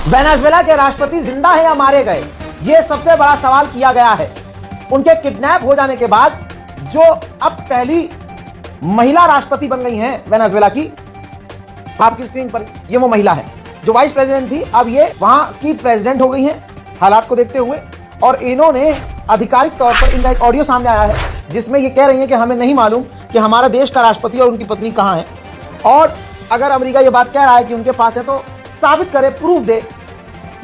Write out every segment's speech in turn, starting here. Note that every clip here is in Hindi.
वेनेजुएला के राष्ट्रपति जिंदा है या मारे गए, ये सबसे बड़ा सवाल किया गया है। उनके किडनैप हो जाने के बाद जो अब पहली महिला राष्ट्रपति बन गई हैं वेनेजुएला की, आपकी स्क्रीन पर ये वो महिला है जो वाइस प्रेसिडेंट थी, अब ये वहां की प्रेसिडेंट हो गई हैं हालात को देखते हुए। और इन्होंने आधिकारिक तौर पर, इनका एक ऑडियो सामने आया है जिसमें ये कह रही हैं कि हमें नहीं मालूम कि हमारा देश का राष्ट्रपति और उनकी पत्नी कहां है, और अगर अमेरिका ये बात कह रहा है कि उनके पास है तो साबित करे, प्रूफ दे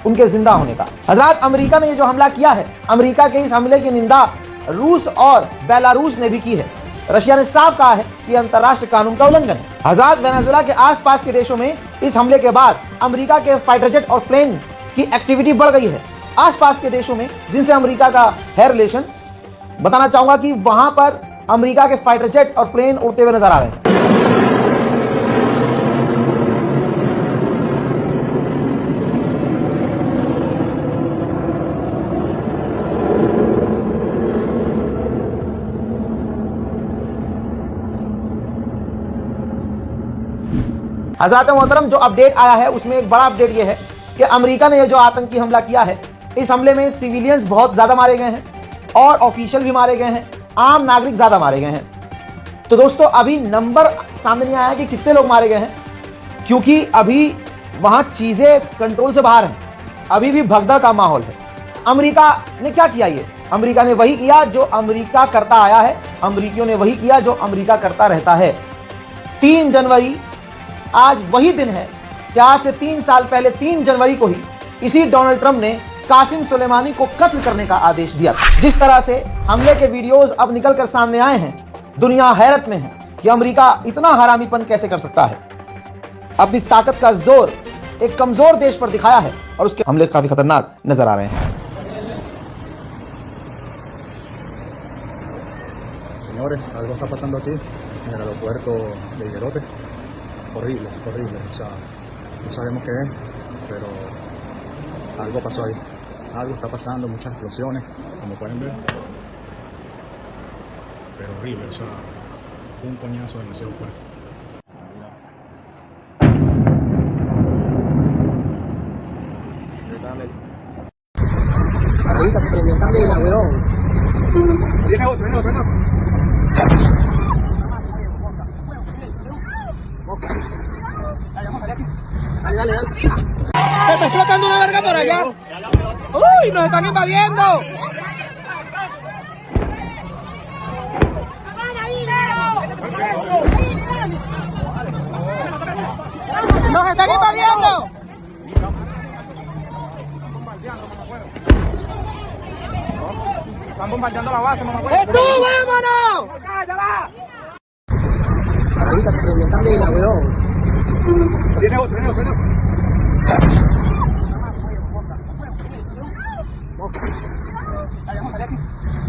उनके जिंदा होने का। हजरात, अमेरिका ने ये जो हमला किया है, अमेरिका के इस हमले की निंदा रूस और बेलारूस ने भी की है। रशिया ने साफ कहा है कि अंतर्राष्ट्रीय कानून का उल्लंघन है। हजरात, वेनेजुएला के आसपास के देशों में इस हमले के बाद अमेरिका के फाइटर जेट और प्लेन की एक्टिविटी बढ़ गई है। आसपास के देशों में जिनसे अमेरिका का है रिलेशन, बताना चाहूंगा कि वहां पर अमेरिका के फाइटर जेट और प्लेन उड़ते हुए नजर आ रहे हैं। हज़रात मोहतरम, जो अपडेट आया है उसमें एक बड़ा अपडेट यह है कि अमेरिका ने यह जो आतंकी हमला किया है, इस हमले में सिविलियंस बहुत ज्यादा मारे गए हैं और ऑफिशियल भी मारे गए हैं, आम नागरिक ज्यादा मारे गए हैं। तो दोस्तों, अभी नंबर सामने नहीं आया कि कितने लोग मारे गए हैं, क्योंकि अभी वहां चीजें कंट्रोल से बाहर हैं, अभी भी भगदड़ का माहौल है। अमेरिका ने क्या किया? ये अमेरिका ने वही किया जो अमेरिका करता आया है, अमेरिकियों ने वही किया जो अमेरिका करता रहता है। 3 जनवरी आज वही दिन है कि आज से 3 साल पहले 3 जनवरी को ही इसी डोनाल्ड ट्रंप ने कासिम सुलेमानी को कत्ल करने का आदेश दिया था। जिस तरह से हमले के वीडियोस अब निकलकर सामने आए हैं, दुनिया हैरत में है कि अमेरिका इतना हरामीपन कैसे कर सकता है। अपनी ताकत का जोर एक कमजोर देश पर दिखाया है और उसके हमले काफी खतरनाक नजर आ रहे हैं। Señores, algo está pasando aquí en el aeropuerto de Higuerote. Horrible, horrible. O sea, no sabemos qué es, pero algo pasó ahí. Algo está pasando, muchas explosiones, como pueden ver. Pero horrible, o sea, fue un coñazo demasiado fuerte. Ahorita se prendió también la weón. Viene otro, viene otro, viene otro. Dale, dale, dale. ¡Se está explotando una verga por allá! ¡Uy! ¡Nos están invadiendo! ¡Nos están invadiendo! Están bombardeando la base, mamá. ¡Jesús, vámonos! Ahorita se prendió también la weón. Viene otro, viene otro, viene otro.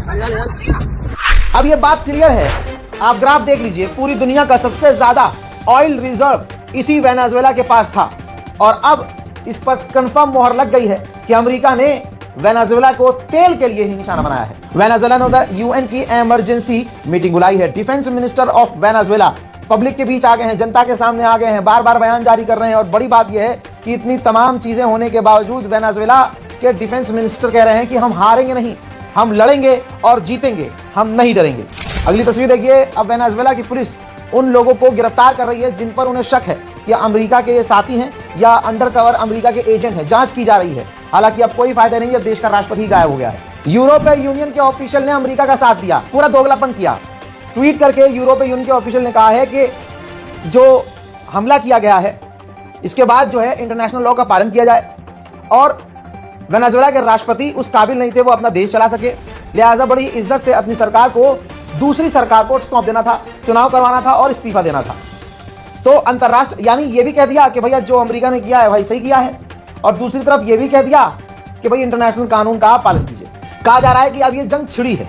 Dale, dale, dale. अब ये बात क्लियर है, आप ग्राफ देख लीजिए, पूरी दुनिया का सबसे ज्यादा ऑयल रिजर्व इसी वेनेजुएला के पास था और अब इस पर कंफर्म मोहर लग गई है कि अमेरिका ने वेनेजुएला को तेल के लिए ही निशाना बनाया है। वेनेजुएला ने उधर यूएन की इमरजेंसी मीटिंग बुलाई है। Defence minister of Venezuela public के बीच आ गए हैं, जनता के सामने आ गए हैं, बार बार बयान जारी कर रहे हैं। और बड़ी बात यह है कि इतनी तमाम चीजें होने के बावजूद वेनेजुएला के डिफेंस मिनिस्टर कह रहे हैं कि हम हारेंगे नहीं, हम लड़ेंगे और जीतेंगे, हम नहीं डरेंगे। अगली तस्वीर देखिए, अब वेनेजुएला की पुलिस उन लोगों को गिरफ्तार कर रही है जिन पर उन्हें शक है कि अमेरिका के ये साथी हैं या अंडरकवर अमेरिका के एजेंट हैं। जांच की जा रही है। हालांकि अब कोई फायदा नहीं है, देश का राष्ट्रपति गायब हो गया है। यूरोपीय यूनियन के ऑफिशियल ने अमेरिका का साथ दिया, पूरा दोगलापन किया। ट्वीट करके यूरोपीय यूनियन के ऑफिशियल ने कहा है कि जो हमला किया गया है इसके बाद जो है इंटरनेशनल लॉ का पालन किया जाए और वेनेजुएला के राष्ट्रपति उस काबिल नहीं थे वो अपना देश चला सके, लिहाजा बड़ी इज्जत से अपनी सरकार को दूसरी सरकार को सौंप देना था, चुनाव करवाना था और इस्तीफा देना था। तो अंतरराष्ट्रीय यानी ये भी कह दिया कि भैया जो अमेरिका ने किया है भाई सही किया है, और दूसरी तरफ ये भी कह दिया कि भाई इंटरनेशनल कानून का पालन कीजिए। कहा जा रहा है कि अब ये जंग छिड़ी है,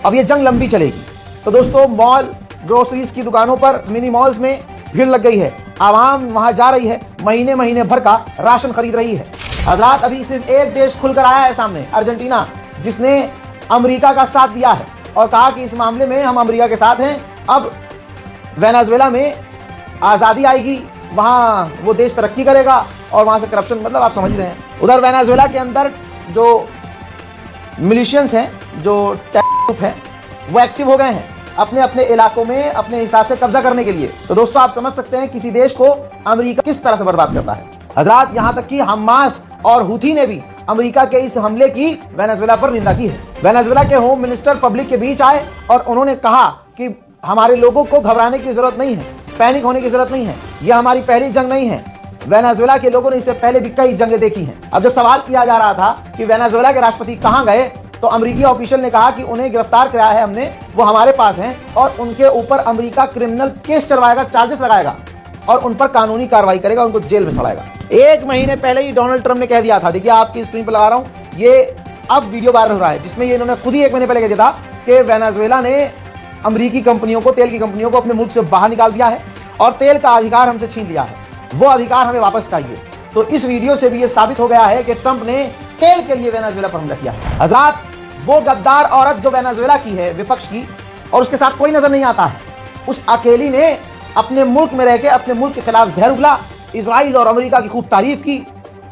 अब ये जंग लंबी चलेगी। तो दोस्तों, मॉल, ग्रोसरीज की दुकानों पर, मिनी मॉल्स में भीड़ लग गई है, आवाम वहां जा रही है, महीने महीने भर का राशन खरीद रही है। हजरात, अभी सिर्फ एक देश खुलकर आया है सामने, अर्जेंटीना, जिसने अमेरिका का साथ दिया है और कहा कि इस मामले में हम अमेरिका के साथ हैं। अब वेनेजुएला में आज़ादी आएगी, वहाँ वो देश तरक्की करेगा और वहां से करप्शन, मतलब आप समझ रहे हैं। उधर वेनेजुएला के अंदर जो मिलिशियंस हैं, जो ग्रुप हैं, वो एक्टिव हो गए हैं अपने अपने इलाकों में अपने हिसाब से कब्जा करने के लिए। तो दोस्तों आप समझ सकते हैं किसी देश को अमेरिका किस तरह से बर्बाद करता है। हजरात, यहां तक कि हमास और हुथी ने भी अमेरिका के इस हमले की वेनेजुएला पर निंदा की है। वेनेजुएला के होम मिनिस्टर पब्लिक के बीच आए और उन्होंने कहा कि हमारे लोगों को घबराने की जरूरत नहीं है, पैनिक होने की जरूरत नहीं है, यह हमारी पहली जंग नहीं है। वेनेजुएला के लोगों ने इससे पहले भी कई जंगें देखी हैं। अब जब सवाल किया जा रहा था कि वेनेजुएला के राष्ट्रपति कहां गए, तो अमेरिकी ऑफिशियल ने कहा कि उन्हें गिरफ्तार कराया है हमने, वो हमारे पास हैं और उनके ऊपर अमेरिका क्रिमिनल केस चलवाएगा, चार्जेस लगाएगा और उन पर कानूनी कार्रवाई करेगा, उनको जेल में सड़ाएगा। 1 महीने पहले ही डोनाल्ड ट्रंप ने कह दिया था, देखिए आपकी स्क्रीन पर लगा रहा हूं, ये अब वीडियो वायरल हो रहा है जिसमें ये इन्होंने खुद ही 1 महीने पहले कह दिया था कि वेनेजुएला ने अमेरिकी कंपनियों को, तेल की कंपनियों को अपने मुल्क से बाहर निकाल दिया है और तेल का अधिकार हमसे छीन लिया है, वो अधिकार हमें वापस चाहिए। तो इस वीडियो से भी ये साबित हो गया है कि ट्रंप ने तेल के लिए वेनेजुएला पर हमला किया है। हजरात, वो गद्दार औरत जो वेनेजुएला की है, विपक्ष की, और उसके साथ कोई नजर नहीं आता है, उस अकेली ने अपने मुल्क में रहकर अपने मुल्क के खिलाफ जहर उगला, इजराइल और अमेरिका की खूब तारीफ की।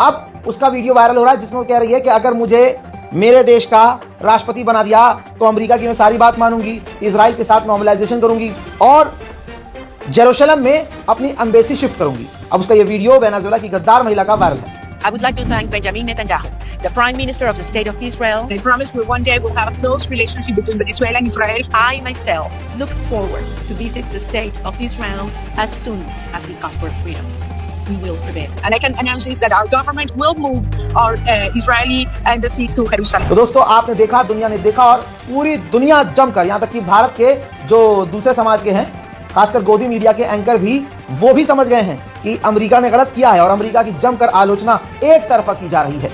अब उसका वीडियो वायरल हो रहा है जिसमें वो कह रही है कि अगर मुझे मेरे देश का राष्ट्रपति बना दिया तो अमेरिका की मैं सारी बात मानूंगी, इजराइल के साथ नॉर्मलाइजेशन करूंगी और जेरूशलम में अपनी एम्बेसी शिफ्ट करूंगी। अब उसका ये वीडियो वेनेजुएला की गद्दार महिला का वायरल है। I would like to thank Benjamin Netanyahu, the Prime Minister of the State of Israel. They promised we one day will have a close relationship between Venezuela and Israel. I myself look forward to visit the State of Israel as soon as we conquer freedom. We will prevail. And I can announce this that our government will move our Israeli embassy to Jerusalem. तो दोस्तों आपने देखा, दुनिया ने देखा और पूरी दुनिया जमकर, यहाँ तक कि भारत के जो दूसरे समाज के हैं, खासकर गोदी मीडिया के एंकर भी, वो भी समझ गए हैं कि अमेरिका ने गलत किया है और अमेरिका की जमकर आलोचना एक तरफा की जा रही है।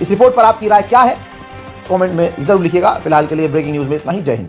इस रिपोर्ट पर आपकी राय क्या है, कमेंट में जरूर लिखिएगा। फिलहाल के लिए ब्रेकिंग न्यूज में इतना ही। जय हिंद।